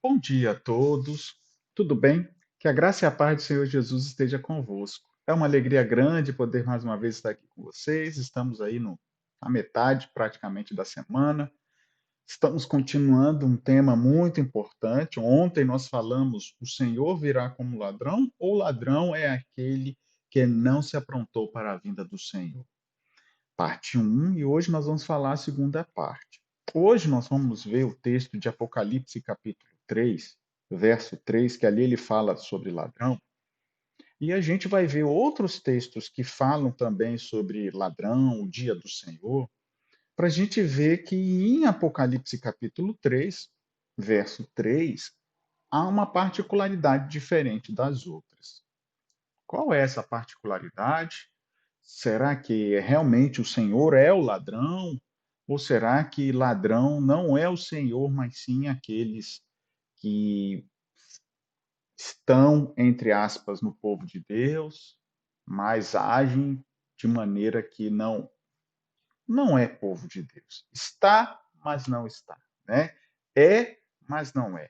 Bom dia a todos, tudo bem? Que a graça e a paz do Senhor Jesus esteja convosco. É uma alegria grande poder mais uma vez estar aqui com vocês. Estamos aí na metade praticamente da semana. Estamos continuando um tema muito importante. Ontem nós falamos: o Senhor virá como ladrão, ou ladrão é aquele que não se aprontou para a vinda do Senhor? Parte um, e hoje nós vamos falar a segunda parte. Hoje nós vamos ver o texto de Apocalipse, capítulo 3, verso 3, que ali ele fala sobre ladrão, e a gente vai ver outros textos que falam também sobre ladrão, o dia do Senhor, para a gente ver que em Apocalipse, capítulo 3, verso 3, há uma particularidade diferente das outras. Qual é essa particularidade? Será que realmente o Senhor é o ladrão? Ou será que ladrão não é o Senhor, mas sim aqueles que estão, entre aspas, no povo de Deus, mas agem de maneira que não é povo de Deus. Está, mas não está, né? É, mas não é.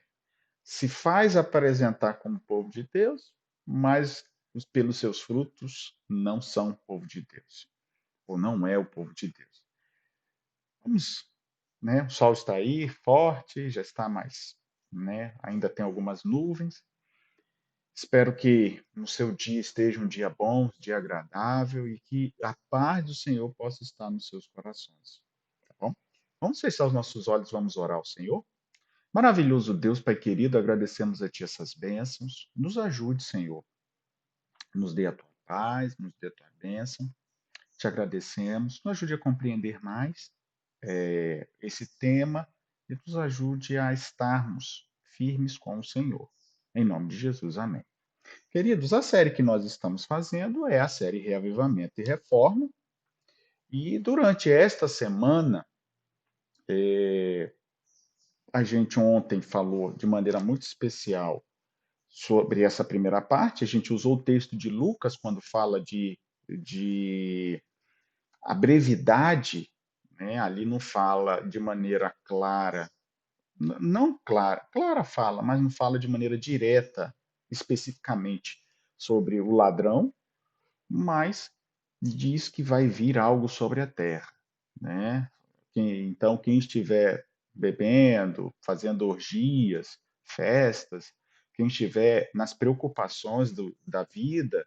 Se faz apresentar como povo de Deus, mas pelos seus frutos não são povo de Deus, ou não é o povo de Deus. Vamos, né? O sol está aí, forte, já está mais, né? Ainda tem algumas nuvens. Espero que no seu dia esteja um dia bom, um dia agradável e que a paz do Senhor possa estar nos seus corações, tá bom? Vamos fechar os nossos olhos, vamos orar ao Senhor. Maravilhoso Deus, Pai querido, agradecemos a Ti essas bênçãos. Nos ajude, Senhor. Nos dê a Tua paz, nos dê a Tua bênção. Te agradecemos. Nos ajude a compreender mais esse tema e nos ajude a estarmos firmes com o Senhor. Em nome de Jesus, amém. Queridos, a série que nós estamos fazendo é a série Reavivamento e Reforma. E durante esta semana, a gente ontem falou de maneira muito especial sobre essa primeira parte. A gente usou o texto de Lucas quando fala de a brevidade, né? Ali não fala de maneira clara, não clara, clara fala, mas não fala de maneira direta, especificamente sobre o ladrão, mas diz que vai vir algo sobre a terra, né? Então, quem estiver bebendo, fazendo orgias, festas, quem estiver nas preocupações da vida,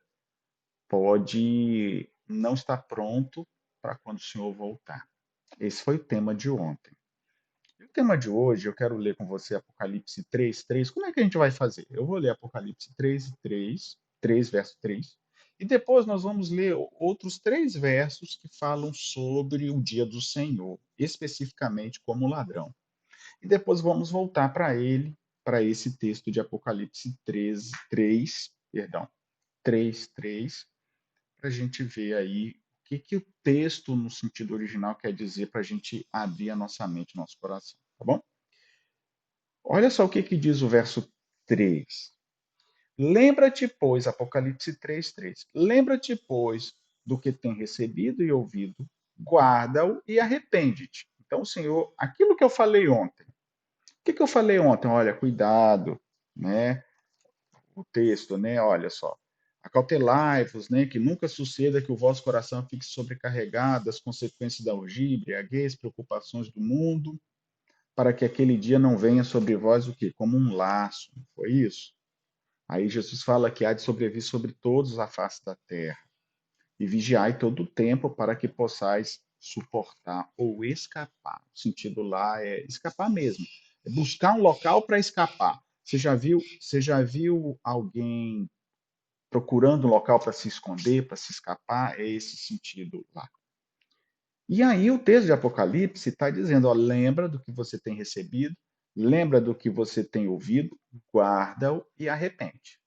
pode não estar pronto para quando o Senhor voltar. Esse foi o tema de ontem. E o tema de hoje, eu quero ler com você Apocalipse 3:3. Como é que a gente vai fazer? Eu vou ler Apocalipse 3:3, 3 verso 3, e depois nós vamos ler outros 3 versos que falam sobre o dia do Senhor, especificamente como ladrão. E depois vamos voltar para ele, para esse texto de Apocalipse 3, perdão, 3:3, para a gente ver aí que o texto, no sentido original, quer dizer para a gente abrir a nossa mente, nosso coração, tá bom? Olha só o que diz o verso 3. Lembra-te, pois, Apocalipse 3:3. Lembra-te, pois, do que tem recebido e ouvido, guarda-o e arrepende-te. Então, Senhor, aquilo que eu falei ontem. O que eu falei ontem? Olha, cuidado, né? O texto, né? Olha só. Acautelai-vos, né? Que nunca suceda que o vosso coração fique sobrecarregado das consequências da orgia, embriaguez, preocupações do mundo, para que aquele dia não venha sobre vós o quê? Como um laço. Foi isso? Aí Jesus fala que há de sobreviver sobre todos a face da terra. E vigiai todo o tempo para que possais suportar ou escapar. O sentido lá é escapar mesmo. É buscar um local para escapar. Você já viu alguém procurando um local para se esconder, para se escapar? É esse sentido lá. E aí o texto de Apocalipse está dizendo, ó, lembra do que você tem recebido, lembra do que você tem ouvido, guarda-o e arrepende.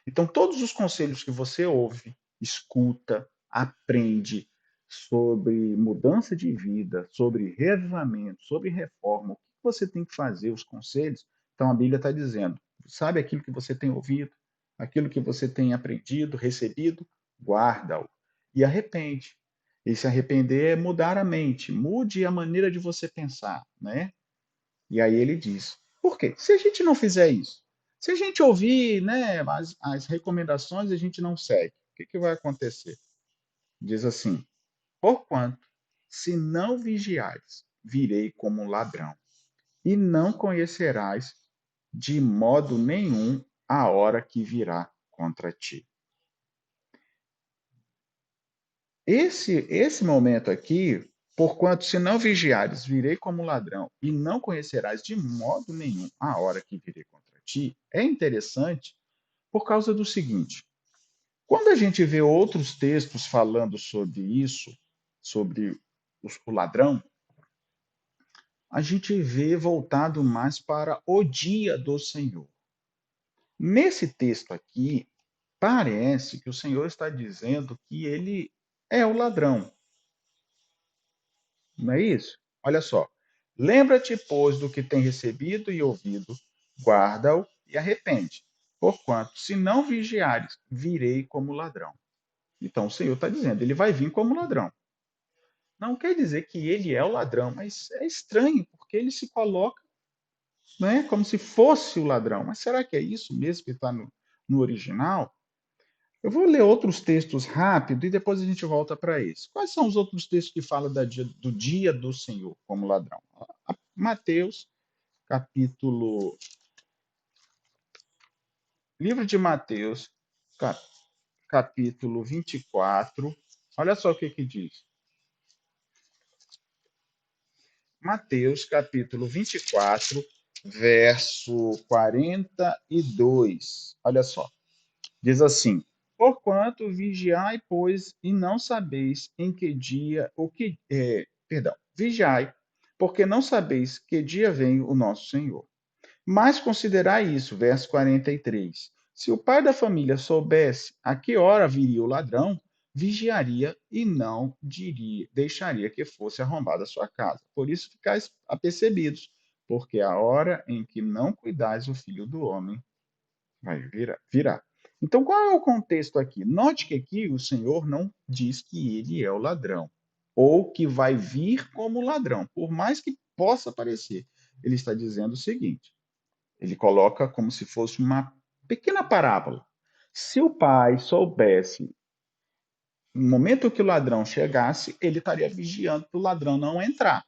Então, todos os conselhos que você ouve, escuta, aprende sobre mudança de vida, sobre reavivamento, sobre reforma, o que você tem que fazer, os conselhos, então a Bíblia está dizendo, sabe aquilo que você tem ouvido, aquilo que você tem aprendido, recebido, guarda-o e arrepende. E se arrepender é mudar a mente, mude a maneira de você pensar, né? E aí ele diz: Por quê? Se a gente não fizer isso, se a gente ouvir, né, as recomendações e a gente não segue, o que, que vai acontecer? Diz assim: porquanto, se não vigiares, virei como um ladrão, e não conhecerás de modo nenhum a hora que virá contra ti. Esse momento aqui, porquanto se não vigiares, virei como ladrão, e não conhecerás de modo nenhum a hora que virei contra ti, é interessante por causa do seguinte: quando a gente vê outros textos falando sobre isso, sobre o ladrão, a gente vê voltado mais para o dia do Senhor. Nesse texto aqui, parece que o Senhor está dizendo que ele é o ladrão, não é isso? Olha só. Lembra-te, pois, do que tem recebido e ouvido, guarda-o e arrepende. Porquanto, se não vigiares, virei como ladrão. Então, o Senhor está dizendo, ele vai vir como ladrão. Não quer dizer que ele é o ladrão, mas é estranho, porque ele se coloca, né, como se fosse o ladrão. Mas será que é isso mesmo que está no original? Eu vou ler outros textos rápido e depois a gente volta para isso. Quais são os outros textos que falam do dia do Senhor como ladrão? Mateus, capítulo. Livro de Mateus, capítulo 24. Olha só o que, que diz. Mateus, capítulo 24, verso 42. Olha só. Diz assim: porquanto vigiai, pois, e não sabeis em que dia, vigiai, porque não sabeis que dia vem o nosso Senhor. Mas considerai isso, verso 43. Se o pai da família soubesse a que hora viria o ladrão, vigiaria e não deixaria que fosse arrombada a sua casa. Por isso ficais apercebidos, porque a hora em que não cuidais o filho do homem vai virar. Então, qual é o contexto aqui? Note que aqui o Senhor não diz que ele é o ladrão, ou que vai vir como ladrão, por mais que possa parecer. Ele está dizendo o seguinte: ele coloca como se fosse uma pequena parábola. Se o pai soubesse, no momento que o ladrão chegasse, ele estaria vigiando para o ladrão não entrar.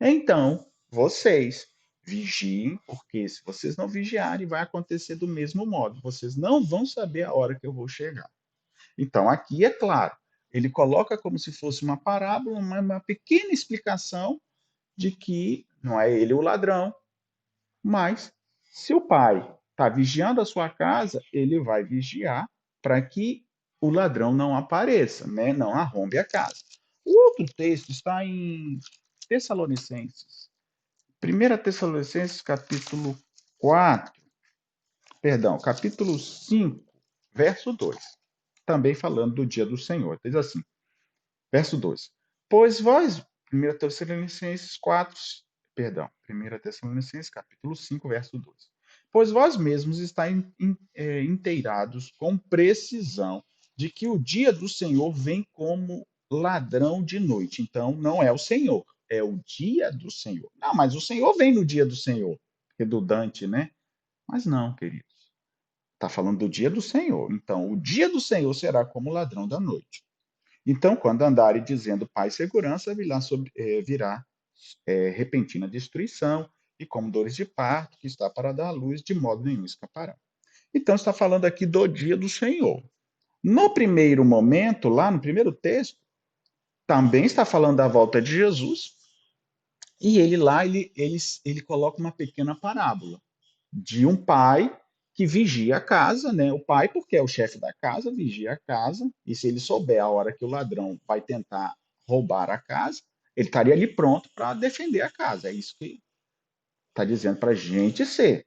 Então, vocês vigiem, porque se vocês não vigiarem, vai acontecer do mesmo modo. Vocês não vão saber a hora que eu vou chegar. Então, aqui é claro, ele coloca como se fosse uma parábola, uma pequena explicação de que não é ele o ladrão, mas se o pai está vigiando a sua casa, ele vai vigiar para que o ladrão não apareça, né? Não arrombe a casa. O outro texto está em Tessalonicenses. 1 Tessalonicenses, capítulo 4, perdão, capítulo 5, verso 2. Também falando do dia do Senhor. Diz assim, verso 2. Pois vós, 1 Tessalonicenses 4, perdão, 1 Tessalonicenses, capítulo 5, verso 2. Pois vós mesmos estáis inteirados com precisão de que o dia do Senhor vem como ladrão de noite. Então, não é o Senhor, é o dia do Senhor. Não, mas o Senhor vem no dia do Senhor. Redundante, né? Mas não, queridos. Está falando do dia do Senhor. Então, o dia do Senhor será como ladrão da noite. Então, quando andarem dizendo paz e segurança, virá repentina destruição e como dores de parto, que está para dar à luz, de modo nenhum escaparão. Então, está falando aqui do dia do Senhor. No primeiro momento, lá no primeiro texto, também está falando da volta de Jesus, e ele lá, ele coloca uma pequena parábola de um pai que vigia a casa, né? O pai, porque é o chefe da casa, vigia a casa, e se ele souber a hora que o ladrão vai tentar roubar a casa, ele estaria ali pronto para defender a casa. É isso que está dizendo para a gente ser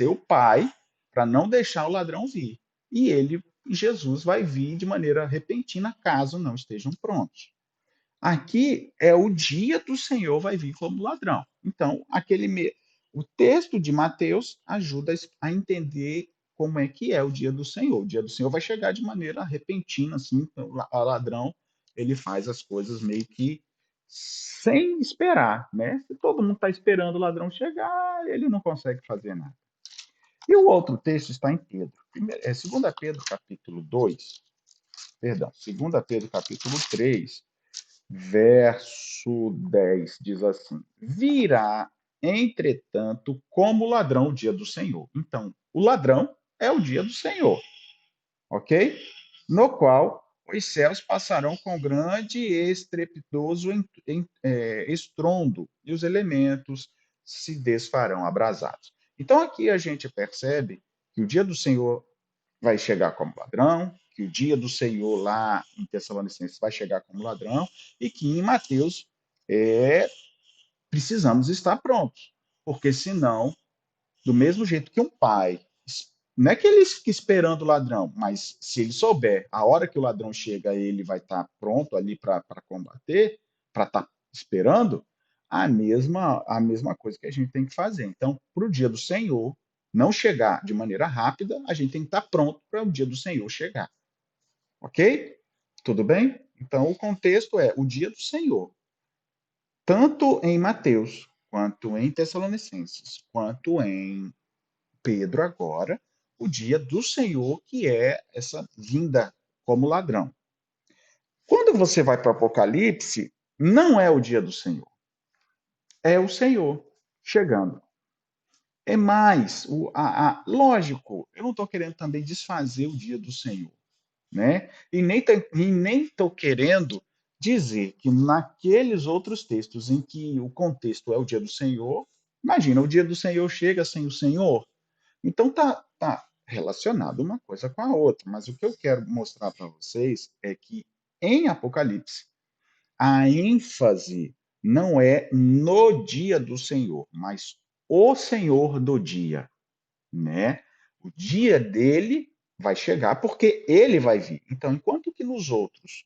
o pai, para não deixar o ladrão vir. E ele, Jesus, vai vir de maneira repentina caso não estejam prontos. Aqui é o dia do Senhor vai vir como ladrão. Então, o texto de Mateus ajuda a entender como é que é o dia do Senhor. O dia do Senhor vai chegar de maneira repentina, assim, então, o ladrão ele faz as coisas meio que sem esperar, né? Se todo mundo está esperando o ladrão chegar, ele não consegue fazer nada. E o outro texto está em Pedro. É 2 Pedro capítulo 2, perdão, 2 Pedro capítulo 3, verso 10, diz assim: Virá, entretanto, como ladrão o dia do Senhor. Então, o ladrão é o dia do Senhor, ok? No qual os céus passarão com grande e estrepitoso estrondo, e os elementos se desfarão abrasados. Então, aqui a gente percebe que o dia do Senhor vai chegar como ladrão, que o dia do Senhor lá em Tessalonicenses vai chegar como ladrão, e que em Mateus é, precisamos estar prontos, porque senão, do mesmo jeito que um pai, não é que ele fique esperando o ladrão, mas se ele souber a hora que o ladrão chega, ele vai estar pronto ali para combater, para estar esperando, a mesma coisa que a gente tem que fazer. Então, para o dia do Senhor não chegar de maneira rápida, a gente tem que estar pronto para o dia do Senhor chegar. Ok? Tudo bem? Então, o contexto é o dia do Senhor. Tanto em Mateus, quanto em Tessalonicenses, quanto em Pedro agora, o dia do Senhor, que é essa vinda como ladrão. Quando você vai para o Apocalipse, não é o dia do Senhor, é o Senhor chegando. É mais, lógico, eu não estou querendo também desfazer o dia do Senhor, né? E nem estou querendo dizer que naqueles outros textos em que o contexto é o dia do Senhor, imagina, o dia do Senhor chega sem o Senhor. Então tá relacionado uma coisa com a outra, mas o que eu quero mostrar para vocês é que em Apocalipse a ênfase não é no dia do Senhor, mas o Senhor do dia, né? O dia dele vai chegar porque ele vai vir. Então, enquanto que nos outros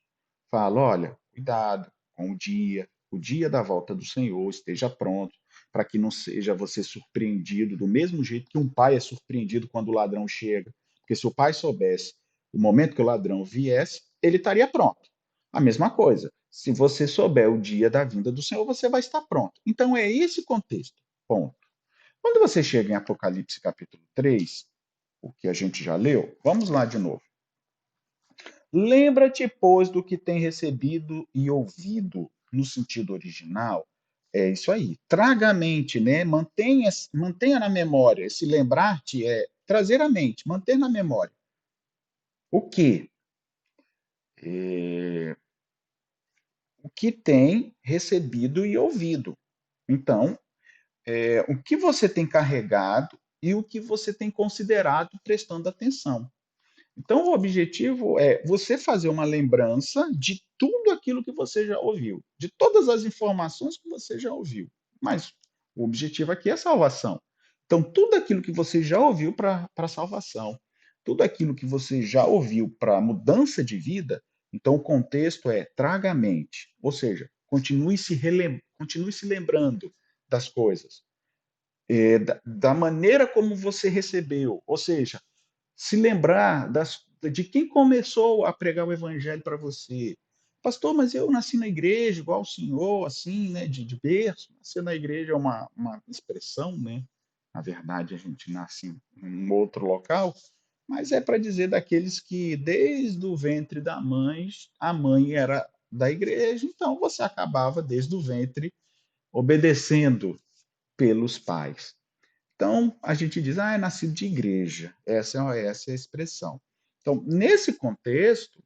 fala, olha, cuidado com o dia da volta do Senhor, esteja pronto, para que não seja você surpreendido do mesmo jeito que um pai é surpreendido quando o ladrão chega. Porque se o pai soubesse o momento que o ladrão viesse, ele estaria pronto. A mesma coisa. Se você souber o dia da vinda do Senhor, você vai estar pronto. Então é esse contexto. Ponto. Quando você chega em Apocalipse capítulo 3, o que a gente já leu, vamos lá de novo. Lembra-te, pois, do que tem recebido e ouvido no sentido original. É isso aí. Traga a mente, né? Mantenha na memória. Esse lembrar-te é trazer à mente, manter na memória. O que? É, o que tem recebido e ouvido. Então, o que você tem carregado e o que você tem considerado prestando atenção. Então, o objetivo é você fazer uma lembrança de tudo aquilo que você já ouviu, de todas as informações que você já ouviu. Mas o objetivo aqui é salvação. Então, tudo aquilo que você já ouviu para salvação, tudo aquilo que você já ouviu para mudança de vida, então o contexto é traga a mente, ou seja, continue se lembrando das coisas, da maneira como você recebeu, ou seja, se lembrar de quem começou a pregar o evangelho para você. Pastor, mas eu nasci na igreja, igual o senhor, assim, né, de berço. Nascer na igreja é uma expressão, né? Na verdade, a gente nasce em um outro local, mas é para dizer daqueles que, desde o ventre da mãe, a mãe era da igreja, então você acabava, desde o ventre, obedecendo pelos pais. Então, a gente diz, é nascido de igreja. Essa é a expressão. Então, nesse contexto,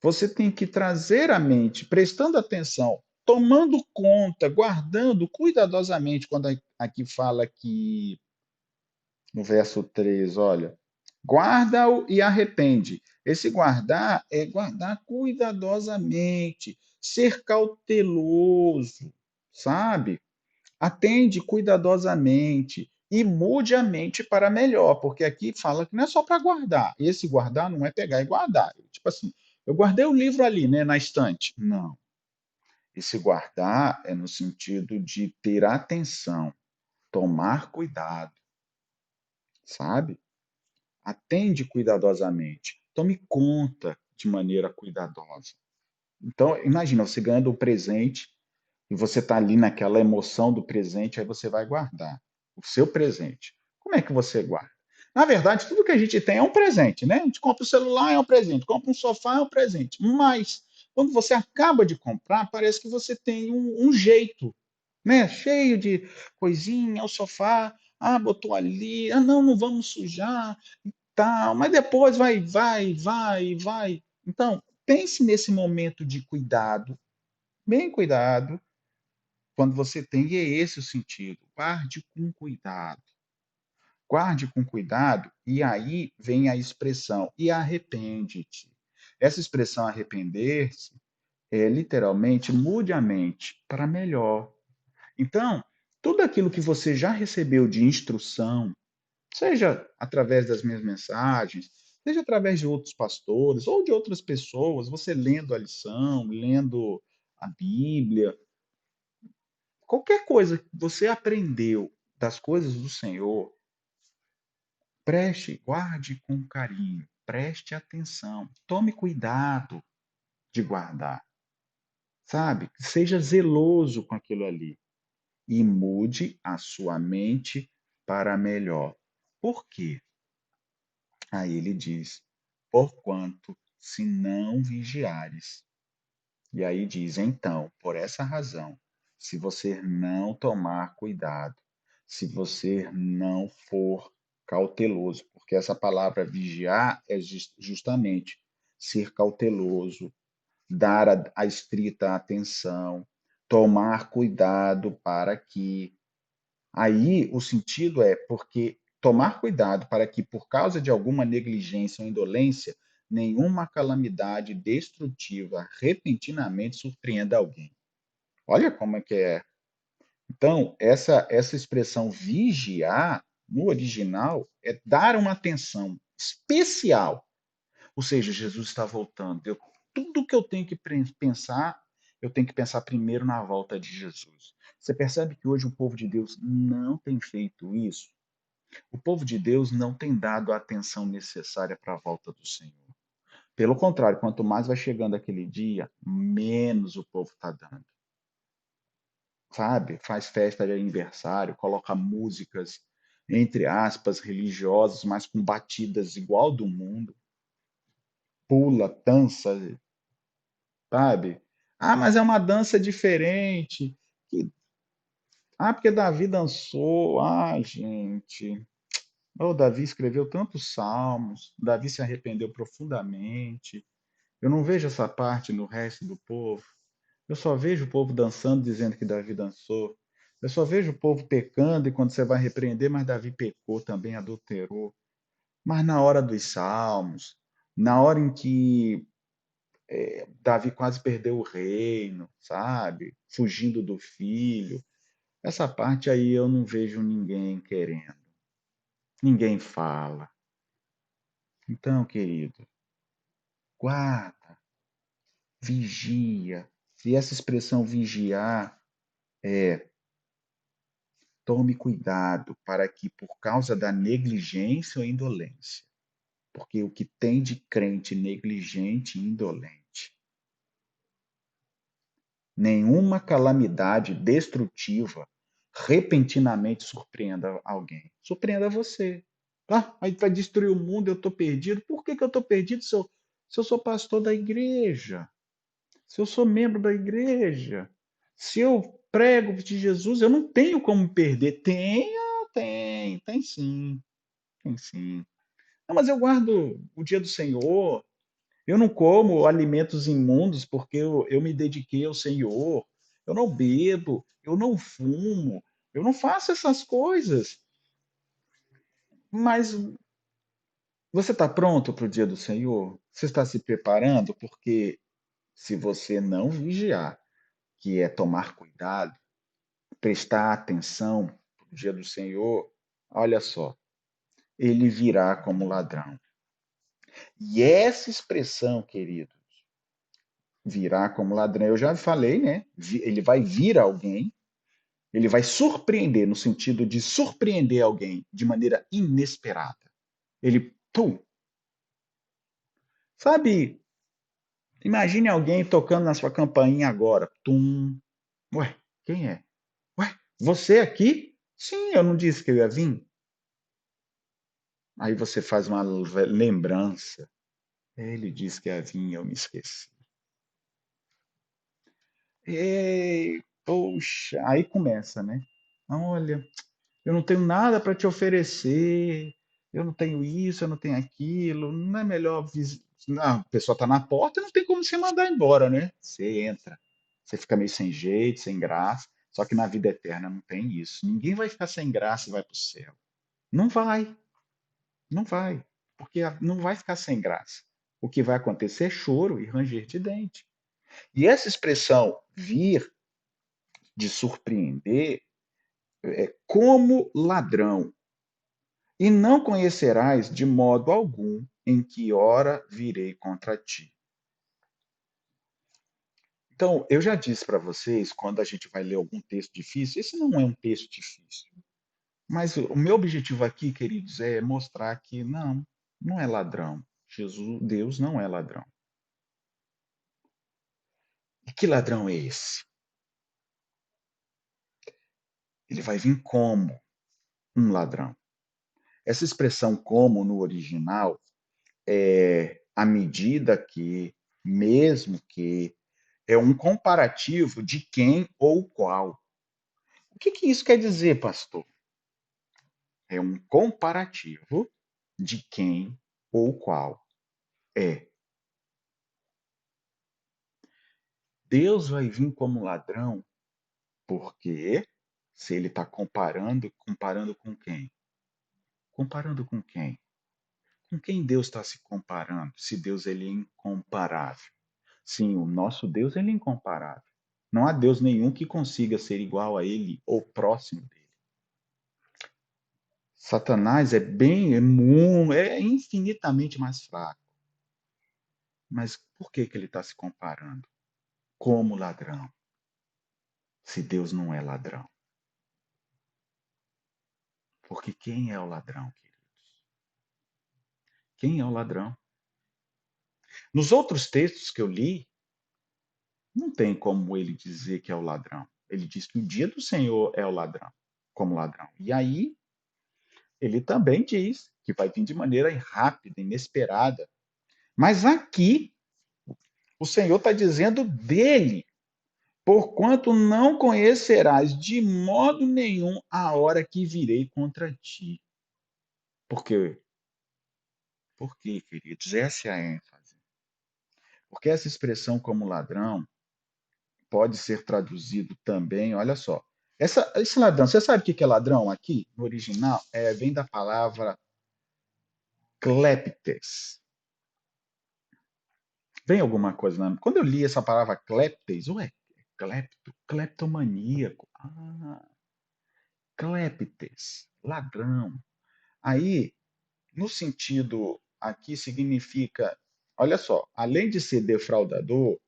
você tem que trazer à mente, prestando atenção, tomando conta, guardando cuidadosamente, quando aqui fala que, no verso 3, olha, guarda-o e arrepende. Esse guardar é guardar cuidadosamente, ser cauteloso, sabe? Atende cuidadosamente e mude a mente para melhor, porque aqui fala que não é só para guardar. Esse guardar não é pegar e guardar. Tipo assim, eu guardei o livro ali, né, na estante. Não. Esse guardar é no sentido de ter atenção, tomar cuidado, sabe? Atende cuidadosamente. Tome conta de maneira cuidadosa. Então, imagina você ganhando um presente. e você está ali naquela emoção do presente, aí você vai guardar o seu presente. Como é que você guarda? Na verdade, tudo que a gente tem é um presente, né? A gente compra o celular, é um presente, compra um sofá, é um presente. Mas, quando você acaba de comprar, parece que você tem um jeito, né? Cheio de coisinha, o sofá, botou ali, não, não vamos sujar, e tal, mas depois vai. Então, pense nesse momento de cuidado, bem cuidado, quando você tem, e é esse o sentido. Guarde com cuidado. Guarde com cuidado, e aí vem a expressão, e arrepende-te. Essa expressão arrepender-se é literalmente mude a mente para melhor. Então, tudo aquilo que você já recebeu de instrução, seja através das minhas mensagens, seja através de outros pastores ou de outras pessoas, você lendo a lição, lendo a Bíblia, qualquer coisa que você aprendeu das coisas do Senhor, preste, guarde com carinho, preste atenção, tome cuidado de guardar, sabe? Seja zeloso com aquilo ali e mude a sua mente para melhor. Por quê? Aí ele diz: porquanto se não vigiares. E aí diz: então, por essa razão, se você não tomar cuidado, se você não for cauteloso, porque essa palavra vigiar é justamente ser cauteloso, dar a estrita atenção, tomar cuidado para que. Aí o sentido é porque tomar cuidado para que, por causa de alguma negligência ou indolência, nenhuma calamidade destrutiva repentinamente surpreenda alguém. Olha como é que é. Então, essa expressão vigiar, no original, é dar uma atenção especial. Ou seja, Jesus está voltando. Tudo que eu tenho que pensar, eu tenho que pensar primeiro na volta de Jesus. Você percebe que hoje o povo de Deus não tem feito isso? O povo de Deus não tem dado a atenção necessária para a volta do Senhor. Pelo contrário, quanto mais vai chegando aquele dia, menos o povo está dando. Sabe? Faz festa de aniversário, coloca músicas, entre aspas, religiosas, mas com batidas igual do mundo. Pula, dança, sabe? Mas é uma dança diferente. Porque Davi dançou. Gente. Davi escreveu tantos salmos. Davi se arrependeu profundamente. Eu não vejo essa parte no resto do povo. Eu só vejo o povo dançando, dizendo que Davi dançou. Eu só vejo o povo pecando e quando você vai repreender, mas Davi pecou também, adulterou. Mas na hora dos salmos, na hora em que Davi quase perdeu o reino, sabe? Fugindo do filho. Essa parte aí eu não vejo ninguém querendo. Ninguém fala. Então, querido, guarda, vigia. E essa expressão vigiar é tome cuidado para que, por causa da negligência ou indolência, porque o que tem de crente negligente e indolente, nenhuma calamidade destrutiva repentinamente surpreenda alguém. Surpreenda você. Aí vai destruir o mundo, eu estou perdido. Por que eu estou perdido se eu sou pastor da igreja? Se eu sou membro da igreja? Se eu prego de Jesus, eu não tenho como perder. Tem sim, tem sim. Não, mas eu guardo o dia do Senhor, eu não como alimentos imundos porque eu me dediquei ao Senhor. Eu não bebo, eu não fumo, eu não faço essas coisas. Mas você está pronto para o dia do Senhor? Você está se preparando? Porque se você não vigiar, que é tomar cuidado, prestar atenção para o dia do Senhor, olha só, ele virá como ladrão. E essa expressão, querido, virá como ladrão. Eu já falei, né? Ele vai vir alguém, ele vai surpreender, no sentido de surpreender alguém de maneira inesperada. Ele, pum, sabe? Imagine alguém tocando na sua campainha agora. Tum. Ué, Quem é? Ué, você aqui? Sim, eu não disse que eu ia vir? Aí você faz uma lembrança. Ele disse que ia vir e eu me esqueci. Ei, poxa, aí começa, né? Olha, eu não tenho nada para te oferecer, eu não tenho isso, eu não tenho aquilo, não é melhor. Não, a pessoa está na porta e não tem como você mandar embora, né? Você entra, você fica meio sem jeito, sem graça, só que na vida eterna não tem isso. Ninguém vai ficar sem graça e vai para o céu. Não vai, não vai, porque não vai ficar sem graça. O que vai acontecer é choro e ranger de dente. E essa expressão vir de surpreender é como ladrão. E não conhecerás de modo algum em que hora virei contra ti. Então, eu já disse para vocês, quando a gente vai ler algum texto difícil, esse não é um texto difícil. Mas o meu objetivo aqui, queridos, é mostrar que não é ladrão. Jesus, Deus não é ladrão. E que ladrão é esse? Ele vai vir como um ladrão. Essa expressão como no original é à medida que, mesmo que, é um comparativo de quem ou qual. O que que isso quer dizer, pastor? É um comparativo de quem ou qual. É. Deus vai vir como ladrão porque se ele está comparando com quem? Comparando com quem? Com quem Deus está se comparando? Se Deus ele é incomparável. Sim, o nosso Deus ele é incomparável. Não há Deus nenhum que consiga ser igual a ele ou próximo dele. Satanás é infinitamente mais fraco. Mas por que que ele está se comparando? Como ladrão, se Deus não é ladrão. Porque quem é o ladrão, queridos? Quem é o ladrão? Nos outros textos que eu li, não tem como ele dizer que é o ladrão. Ele diz que o dia do Senhor é o ladrão, como ladrão. E aí, ele também diz que vai vir de maneira rápida, inesperada. Mas aqui, o Senhor está dizendo dele, porquanto não conhecerás de modo nenhum a hora que virei contra ti. Por quê? Por quê, queridos? Essa é a ênfase. Porque essa expressão como ladrão pode ser traduzido também, olha só. Esse ladrão, você sabe o que é ladrão aqui, no original? Vem da palavra kleptes. Vem alguma coisa na. Quando eu li essa palavra kleptes, kleptomaníaco. Kleptes, ladrão. Aí, no sentido aqui, significa, olha só, além de ser defraudador,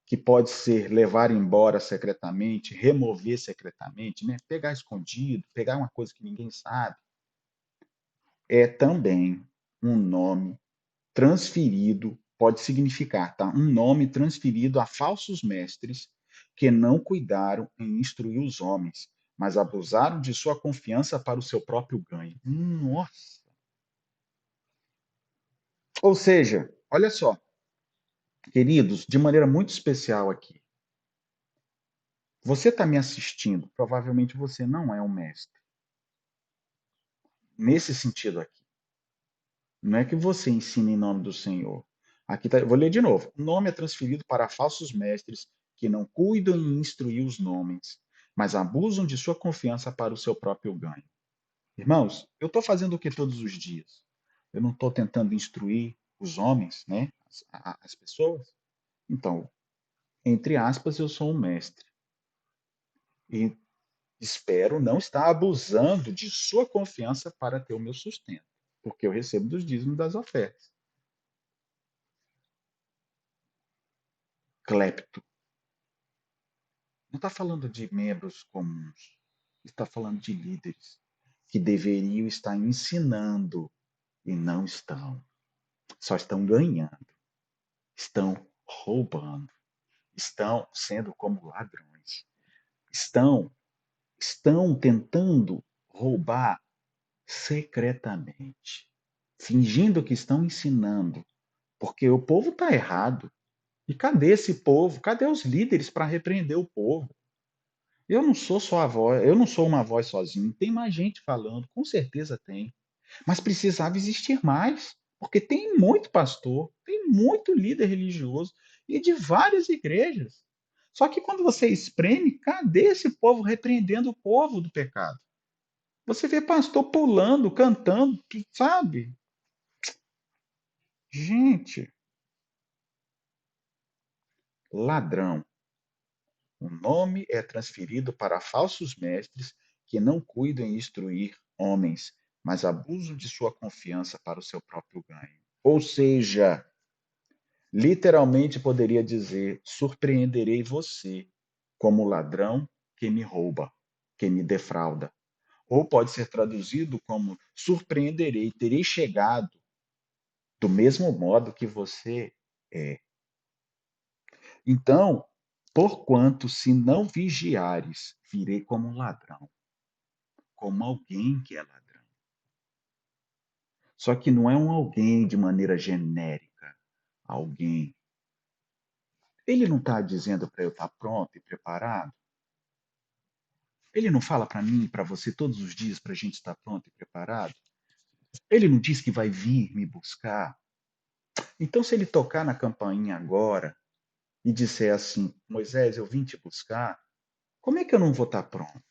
que pode ser levar embora secretamente, remover secretamente, né? Pegar escondido, pegar uma coisa que ninguém sabe, é também um nome transferido, pode significar, tá? Um nome transferido a falsos mestres que não cuidaram em instruir os homens, mas abusaram de sua confiança para o seu próprio ganho. Nossa! Ou seja, olha só, queridos, de maneira muito especial aqui, você está me assistindo, provavelmente você não é um mestre. Nesse sentido aqui. Não é que você ensina em nome do Senhor. Aqui tá, eu vou ler de novo. O nome é transferido para falsos mestres que não cuidam em instruir os homens, mas abusam de sua confiança para o seu próprio ganho. Irmãos, eu estou fazendo o que todos os dias? Eu não estou tentando instruir os homens, né? As pessoas. Então, entre aspas, eu sou um mestre. E espero não estar abusando de sua confiança para ter o meu sustento, porque eu recebo dos dízimos das ofertas. Clepto. Não está falando de membros comuns, está falando de líderes que deveriam estar ensinando e não estão. Só estão ganhando, estão roubando, estão sendo como ladrões, estão, estão tentando roubar secretamente, fingindo que estão ensinando, porque o povo está errado. E cadê esse povo? Cadê os líderes para repreender o povo? Eu não sou só a voz, eu não sou uma voz sozinho. Tem mais gente falando, com certeza tem. Mas precisava existir mais, porque tem muito pastor, tem muito líder religioso e de várias igrejas. Só que quando você espreme, cadê esse povo repreendendo o povo do pecado? Você vê pastor pulando, cantando, sabe? Gente, ladrão. O nome é transferido para falsos mestres que não cuidam em instruir homens, mas abusam de sua confiança para o seu próprio ganho. Ou seja, literalmente poderia dizer: surpreenderei você como ladrão que me rouba, que me defrauda. Ou pode ser traduzido como: surpreenderei, terei chegado do mesmo modo que você é. Então, porquanto se não vigiares, virei como um ladrão, como alguém que é ladrão. Só que não é um alguém de maneira genérica. Alguém. Ele não está dizendo para eu estar pronto e preparado. Ele não fala para mim e para você todos os dias para a gente estar pronto e preparado. Ele não diz que vai vir me buscar. Então, se ele tocar na campainha agora e disser assim: Moisés, eu vim te buscar, como é que eu não vou estar pronto?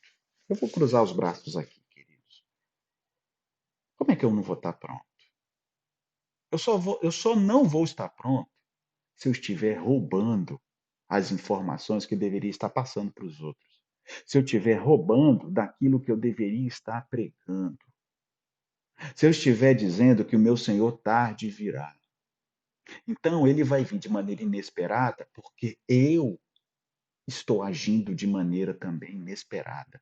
Eu vou cruzar os braços aqui, queridos. Como é que eu não vou estar pronto? Eu só não vou estar pronto se eu estiver roubando as informações que eu deveria estar passando para os outros. Se eu estiver roubando daquilo que eu deveria estar pregando. Se eu estiver dizendo que o meu Senhor tarde virá. Então ele vai vir de maneira inesperada porque eu estou agindo de maneira também inesperada.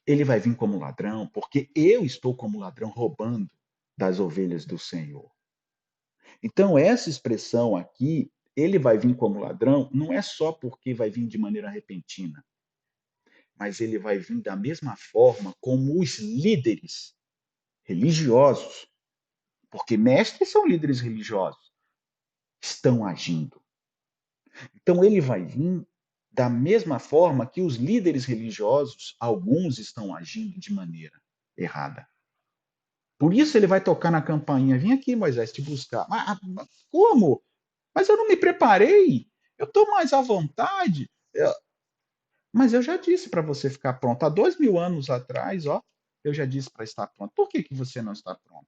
Ele vai vir como ladrão porque eu estou como ladrão roubando das ovelhas do Senhor. Então, essa expressão aqui, ele vai vir como ladrão, não é só porque vai vir de maneira repentina, mas ele vai vir da mesma forma como os líderes religiosos, porque mestres são líderes religiosos, estão agindo. Então, ele vai vir da mesma forma que os líderes religiosos, alguns estão agindo de maneira errada. Por isso ele vai tocar na campainha, vem aqui, Moisés, te buscar. Mas como? Mas eu não me preparei. Eu estou mais à vontade. Mas eu já disse para você ficar pronto. Há 2000 anos atrás, ó, eu já disse para estar pronto. Por que, que você não está pronto?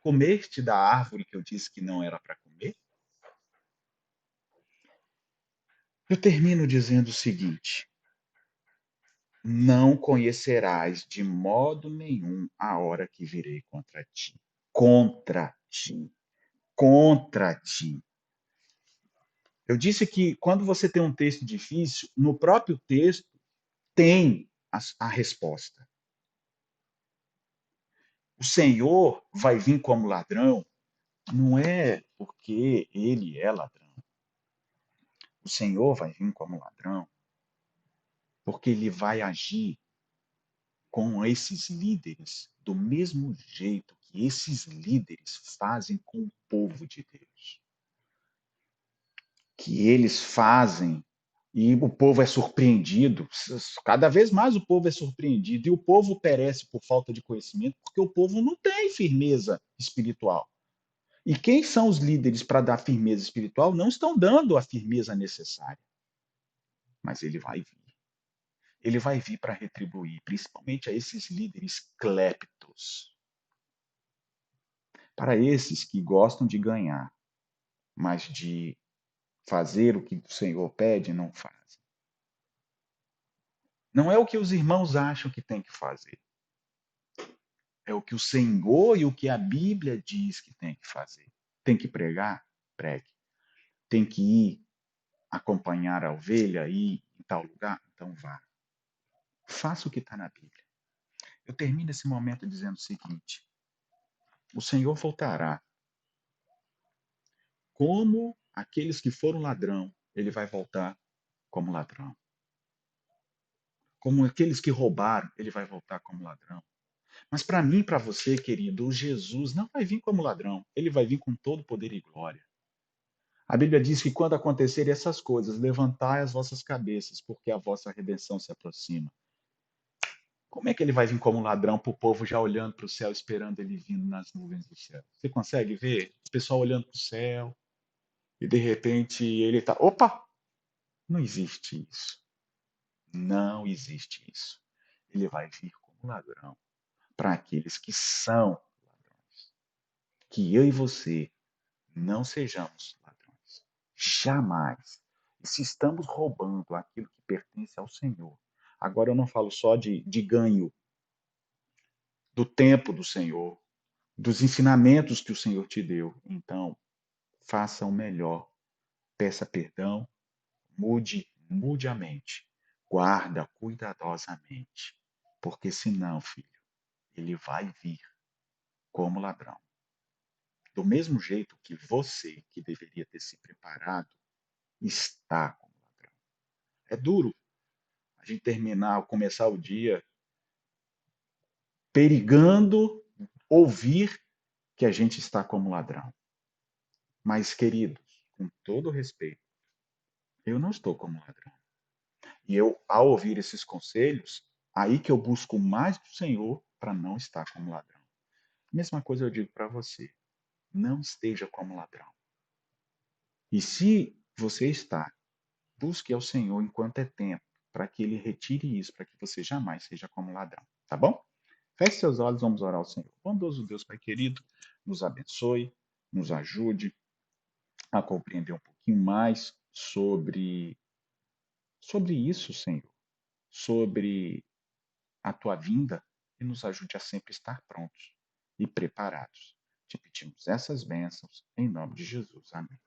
Comeste da árvore que eu disse que não era para comer? Eu termino dizendo o seguinte: não conhecerás de modo nenhum a hora que virei contra ti. Contra ti. Contra ti. Eu disse que quando você tem um texto difícil, no próprio texto tem a resposta. O Senhor vai vir como ladrão, não é porque ele é ladrão. O Senhor vai vir como ladrão porque ele vai agir com esses líderes do mesmo jeito que esses líderes fazem com o povo de Deus. Que eles fazem e o povo é surpreendido. Cada vez mais o povo é surpreendido e o povo perece por falta de conhecimento porque o povo não tem firmeza espiritual. E quem são os líderes para dar firmeza espiritual não estão dando a firmeza necessária. Mas ele vai vir. Ele vai vir para retribuir, principalmente a esses líderes cleptos. Para esses que gostam de ganhar, mas de fazer o que o Senhor pede, não fazem. Não é o que os irmãos acham que tem que fazer. É o que o Senhor e o que a Bíblia diz que tem que fazer. Tem que pregar? Pregue. Tem que ir acompanhar a ovelha, ir em tal lugar? Então vá. Faça o que está na Bíblia. Eu termino esse momento dizendo o seguinte: o Senhor voltará. Como aqueles que foram ladrão, ele vai voltar como ladrão. como aqueles que roubaram, ele vai voltar como ladrão. Mas para mim, para você, querido, o Jesus não vai vir como ladrão, ele vai vir com todo poder e glória. A Bíblia diz que quando acontecerem essas coisas, levantai as vossas cabeças, porque a vossa redenção se aproxima. Como é que ele vai vir como ladrão para o povo já olhando para o céu, esperando ele vindo nas nuvens do céu? Você consegue ver? O pessoal olhando para o céu e de repente ele está. Opa! Não existe isso. Não existe isso. Ele vai vir como ladrão para aqueles que são ladrões. Que eu e você não sejamos ladrões. Jamais. E se estamos roubando aquilo que pertence ao Senhor, agora eu não falo só de ganho do tempo do Senhor, dos ensinamentos que o Senhor te deu. Então, faça o melhor. Peça perdão, mude a mente. Guarda cuidadosamente. Porque senão, filho, ele vai vir como ladrão. Do mesmo jeito que você, que deveria ter se preparado, está como ladrão. É duro a gente terminar, começar o dia perigando ouvir que a gente está como ladrão. Mas, queridos, com todo respeito, eu não estou como ladrão. E eu, ao ouvir esses conselhos, aí que eu busco mais do Senhor para não estar como ladrão. Mesma coisa eu digo para você, não esteja como ladrão. E se você está, busque ao Senhor enquanto é tempo, para que Ele retire isso, para que você jamais seja como ladrão. Tá bom? Feche seus olhos, vamos orar ao Senhor. Bondoso Deus, Pai querido, nos abençoe, nos ajude a compreender um pouquinho mais sobre isso, Senhor, sobre a tua vinda e nos ajude a sempre estar prontos e preparados. Te pedimos essas bênçãos em nome de Jesus. Amém.